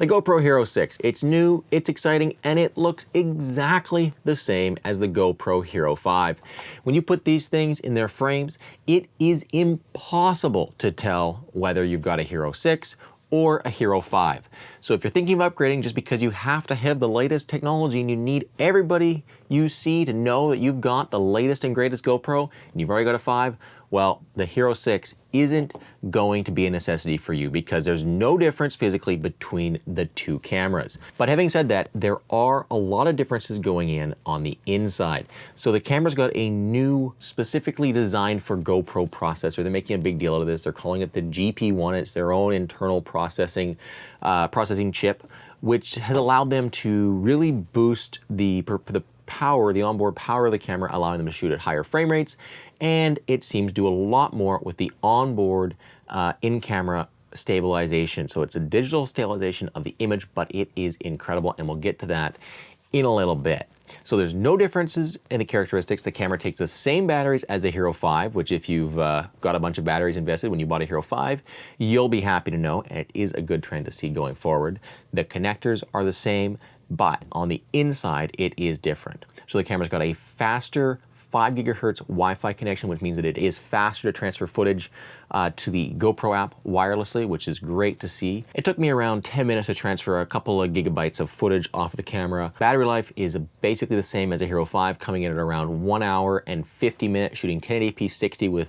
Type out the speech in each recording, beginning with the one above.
The GoPro Hero 6, it's new, it's exciting, and it looks exactly the same as the GoPro Hero 5. When you put these things in their frames, it is impossible to tell whether you've got a Hero 6 or a Hero 5. So if you're thinking of upgrading just because you have to have the latest technology and you need everybody you see to know that you've got the latest and greatest GoPro and you've already got a 5, well, the Hero 6 isn't going to be a necessity for you because there's no difference physically between the two cameras. But having said that, there are a lot of differences going in on the inside. So the camera's got a new, specifically designed for GoPro processor. They're making a big deal out of this. They're calling it the GP1. It's their own internal processing chip, which has allowed them to really boost the power, the onboard power of the camera, allowing them to shoot at higher frame rates, and it seems to do a lot more with the onboard in-camera stabilization. So it's a digital stabilization of the image, but it is incredible, and we'll get to that in a little bit. So there's no differences in the characteristics. The camera takes the same batteries as the Hero 5, which if you've got a bunch of batteries invested when you bought a Hero 5, you'll be happy to know, and it is a good trend to see going forward. The connectors are the same, but on the inside, it is different. So the camera's got a faster 5 gigahertz Wi-Fi connection, which means that it is faster to transfer footage to the GoPro app wirelessly, which is great to see. It took me around 10 minutes to transfer a couple of gigabytes of footage off of the camera. Battery life is basically the same as a Hero 5, coming in at around 1 hour and 50 minutes, shooting 1080p 60 with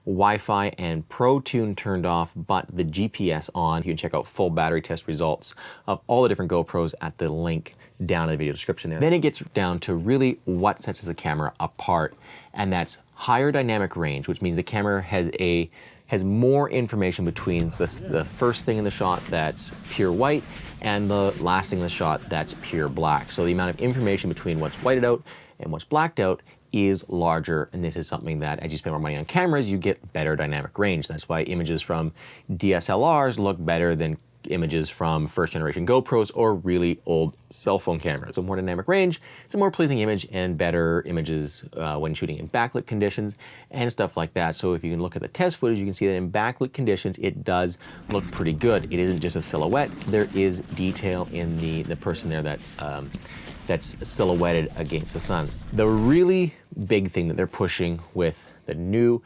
Wi-Fi and Pro Tune turned off, but the GPS on. You can check out full battery test results of all the different GoPros at the link down in the video description there. Then it gets down to really what sets the camera apart, and that's higher dynamic range, which means the camera has more information between the first thing in the shot that's pure white and the last thing in the shot that's pure black. So the amount of information between what's whited out and what's blacked out is larger, and this is something that as you spend more money on cameras, you get better dynamic range. That's why images from DSLRs look better than images from first generation GoPros or really old cell phone cameras. So more dynamic range, it's a more pleasing image and better images when shooting in backlit conditions and stuff like that. So if you can look at the test footage, you can see that in backlit conditions, it does look pretty good. It isn't just a silhouette. There is detail in the person there that's silhouetted against the sun. The really big thing that they're pushing with the new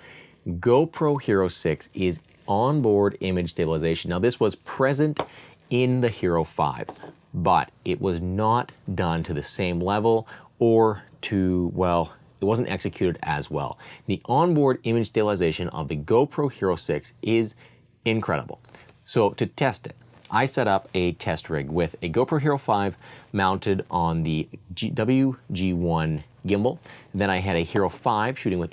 GoPro Hero 6 is onboard image stabilization. Now this was present in the Hero 5, but it was not done to the same level or to, well, it wasn't executed as well. The onboard image stabilization of the GoPro Hero 6 is incredible. So to test it, I set up a test rig with a GoPro Hero 5 mounted on the WG1 gimbal. Then I had a Hero 5 shooting with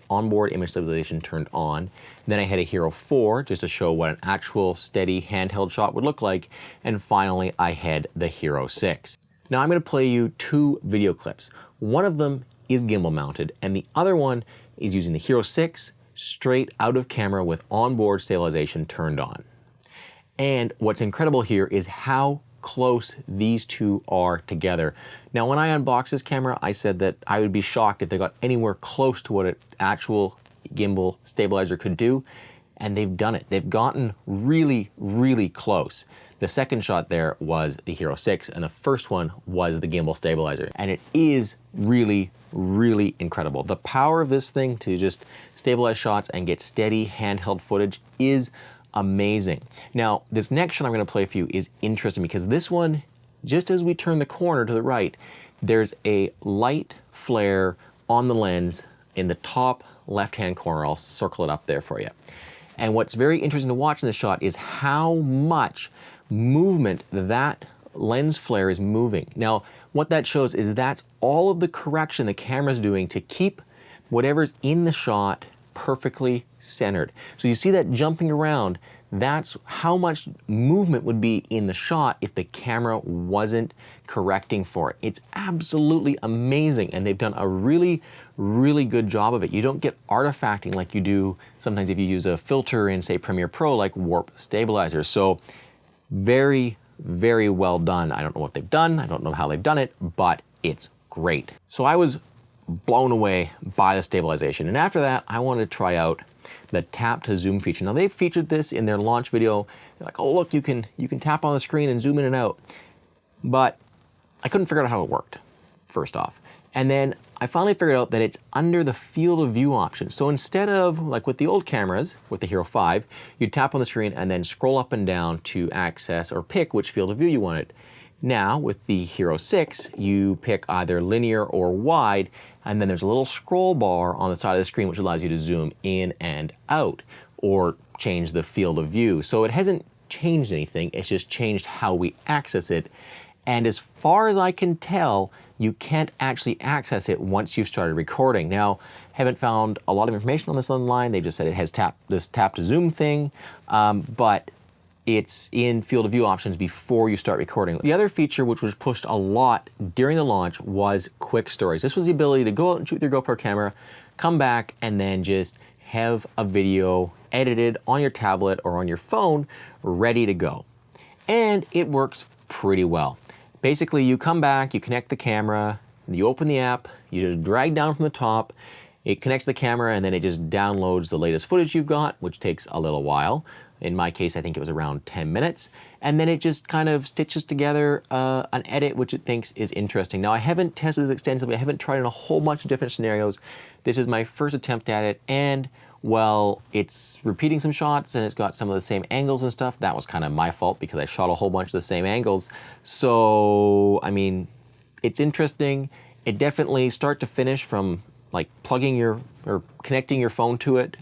onboard image stabilization turned on. Then I had a Hero 4 just to show what an actual steady handheld shot would look like. And finally, I had the Hero 6. Now I'm going to play you two video clips. One of them is gimbal mounted, and the other one is using the Hero 6 straight out of camera with onboard stabilization turned on. And what's incredible here is how close these two are together. Now, when I unboxed this camera, I said that I would be shocked if they got anywhere close to what an actual gimbal stabilizer could do, and they've done it. They've gotten really, really close. The second shot there was the Hero 6, and the first one was the gimbal stabilizer. And it is really, really incredible. The power of this thing to just stabilize shots and get steady handheld footage is amazing. Now, this next shot I'm going to play for you is interesting because this one, just as we turn the corner to the right, there's a light flare on the lens in the top left-hand corner. I'll circle it up there for you. And what's very interesting to watch in this shot is how much movement that lens flare is moving. Now, what that shows is that's all of the correction the camera's doing to keep whatever's in the shot perfectly centered. So you see that jumping around, that's how much movement would be in the shot if the camera wasn't correcting for it. It's absolutely amazing, and they've done a really, really good job of it. You don't get artifacting like you do sometimes if you use a filter in, say, Premiere Pro, like warp stabilizers. So very, very well done. I don't know what they've done. I don't know how they've done it, but it's great. So I was blown away by the stabilization. And after that, I wanted to try out the tap to zoom feature. Now they've featured this in their launch video like, oh look, you can tap on the screen and zoom in and out. But I couldn't figure out how it worked, first off. And then I finally figured out that it's under the field of view option. So instead of, like with the old cameras, with the Hero 5, you'd tap on the screen and then scroll up and down to access or pick which field of view you wanted. Now, with the Hero 6, you pick either linear or wide, and then there's a little scroll bar on the side of the screen which allows you to zoom in and out, or change the field of view. So it hasn't changed anything, it's just changed how we access it. And as far as I can tell, you can't actually access it once you've started recording. Now, haven't found a lot of information on this online. They just said it has this tap to zoom thing, but it's in field of view options before you start recording. The other feature which was pushed a lot during the launch was quick stories. This was the ability to go out and shoot with your GoPro camera, come back, and then just have a video edited on your tablet or on your phone ready to go. And it works pretty well. Basically, you come back, you connect the camera, you open the app, you just drag down from the top, it connects the camera, and then it just downloads the latest footage you've got, which takes a little while. In my case, I think it was around 10 minutes. And then it just kind of stitches together an edit which it thinks is interesting. Now, I haven't tested this extensively. I haven't tried in a whole bunch of different scenarios. This is my first attempt at it, and well, it's repeating some shots and it's got some of the same angles and stuff. That was kind of my fault because I shot a whole bunch of the same angles. So, I mean, it's interesting. It definitely, start to finish, from like plugging or connecting your phone to it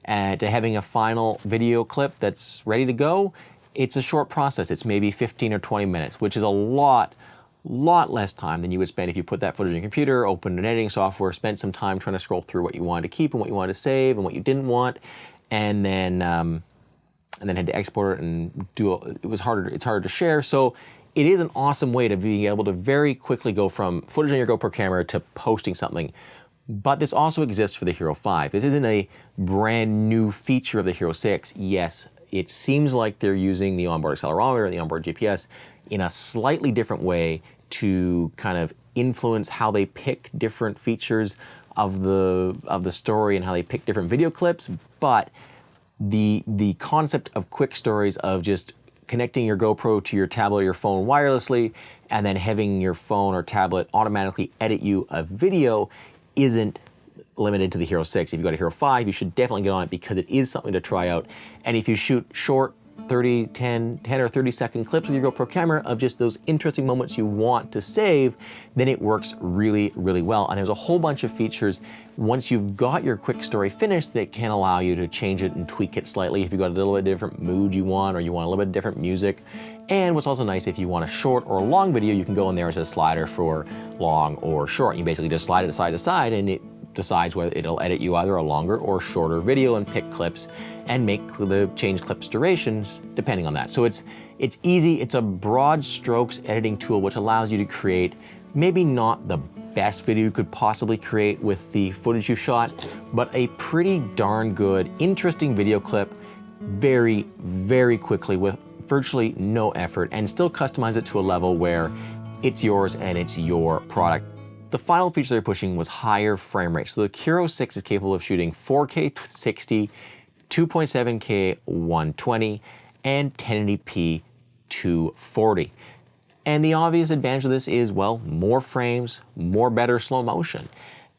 and to having a final video clip that's ready to go, it's a short process. It's maybe 15 or 20 minutes, which is a lot less time than you would spend if you put that footage in your computer, opened an editing software, spent some time trying to scroll through what you wanted to keep and what you wanted to save and what you didn't want, and then had to export it and do it. It's harder to share. So it is an awesome way to be able to very quickly go from footage on your GoPro camera to posting something. But this also exists for the Hero 5. This isn't a brand new feature of the Hero 6. Yes, it seems like they're using the onboard accelerometer and the onboard GPS in a slightly different way to kind of influence how they pick different features of the story and how they pick different video clips. But the concept of quick stories, of just connecting your GoPro to your tablet or your phone wirelessly and then having your phone or tablet automatically edit you a video, isn't limited to the Hero 6. If you've got a Hero 5, you should definitely get on it because it is something to try out. And if you shoot short 10 or 30 second clips with your GoPro camera of just those interesting moments you want to save, then it works really, really well. And there's a whole bunch of features once you've got your quick story finished that can allow you to change it and tweak it slightly if you've got a little bit different mood you want, or you want a little bit different music. And what's also nice, if you want a short or a long video, you can go in there as a slider for long or short. You basically just slide it side to side and it decides whether it'll edit you either a longer or shorter video and pick clips and change clips durations depending on that. So it's easy. It's a broad strokes editing tool which allows you to create maybe not the best video you could possibly create with the footage you shot, but a pretty darn good, interesting video clip very, very quickly with virtually no effort, and still customize it to a level where it's yours and it's your product. The final feature they're pushing was higher frame rate. So the Hero 6 is capable of shooting 4K 60, 2.7K 120, and 1080p 240. And the obvious advantage of this is, well, more frames, better slow motion.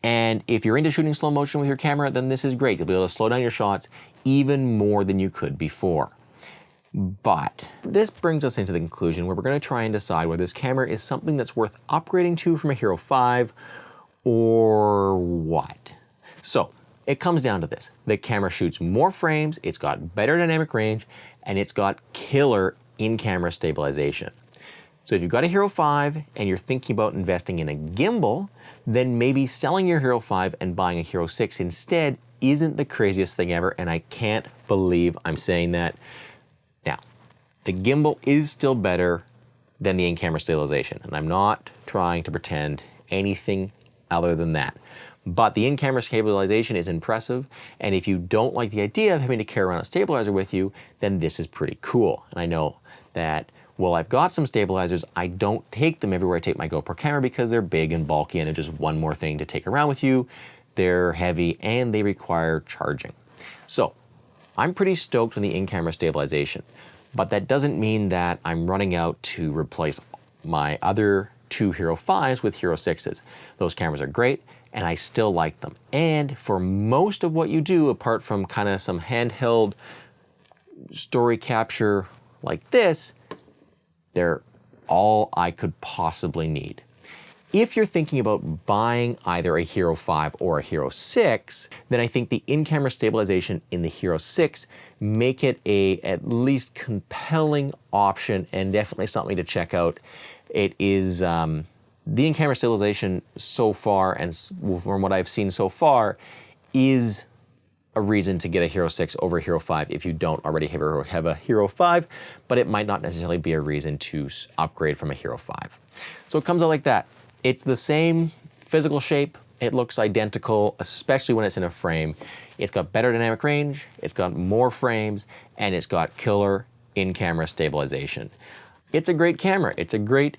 And if you're into shooting slow motion with your camera, then this is great. You'll be able to slow down your shots even more than you could before. But this brings us into the conclusion where we're going to try and decide whether this camera is something that's worth upgrading to from a Hero 5 or what. So it comes down to this. The camera shoots more frames, it's got better dynamic range, and it's got killer in-camera stabilization. So if you've got a Hero 5 and you're thinking about investing in a gimbal, then maybe selling your Hero 5 and buying a Hero 6 instead isn't the craziest thing ever, and I can't believe I'm saying that. Now, the gimbal is still better than the in-camera stabilization, and I'm not trying to pretend anything other than that. But the in-camera stabilization is impressive, and if you don't like the idea of having to carry around a stabilizer with you, then this is pretty cool. And I know that, well, I've got some stabilizers, I don't take them everywhere I take my GoPro camera because they're big and bulky and they're just one more thing to take around with you. They're heavy and they require charging. So I'm pretty stoked on the in-camera stabilization. but that doesn't mean that I'm running out to replace my other two Hero 5s with Hero 6s. Those cameras are great, and I still like them. And for most of what you do, apart from kind of some handheld story capture like this, they're all I could possibly need. If you're thinking about buying either a Hero 5 or a Hero 6, then I think the in-camera stabilization in the Hero 6 make it a at least compelling option and definitely something to check out. It is the in-camera stabilization so far, and from what I've seen so far, is a reason to get a Hero 6 over a Hero 5 if you don't already have a Hero 5, but it might not necessarily be a reason to upgrade from a Hero 5. So it comes out like that. It's the same physical shape. It looks identical, especially when it's in a frame. It's got better dynamic range, it's got more frames, and it's got killer in-camera stabilization. It's a great camera. It's a great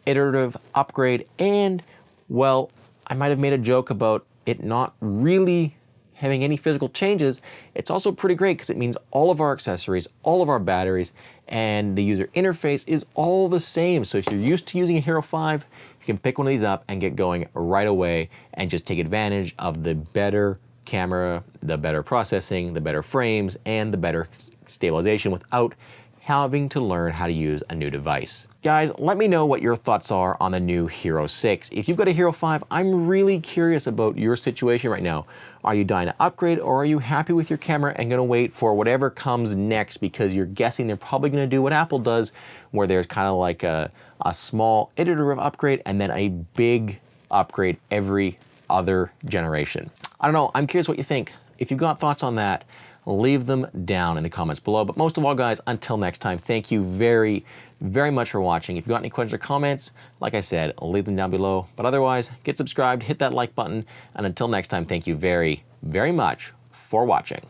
iterative upgrade, and, well, I might have made a joke about it not really having any physical changes. It's also pretty great because it means all of our accessories, all of our batteries, and the user interface is all the same. So if you're used to using a Hero 5, you can pick one of these up and get going right away and just take advantage of the better camera, the better processing, the better frames, and the better stabilization without having to learn how to use a new device. Guys, let me know what your thoughts are on the new Hero 6. If you've got a Hero 5, I'm really curious about your situation right now. Are you dying to upgrade, or are you happy with your camera and gonna wait for whatever comes next because you're guessing they're probably gonna do what Apple does, where there's kind of like a small iterative upgrade and then a big upgrade every other generation? I don't know, I'm curious what you think. If you've got thoughts on that, leave them down in the comments below. But most of all, guys, until next time, thank you very, very much for watching. If you've got any questions or comments, like I said, leave them down below. But otherwise, get subscribed, hit that like button, and until next time, thank you very, very much for watching.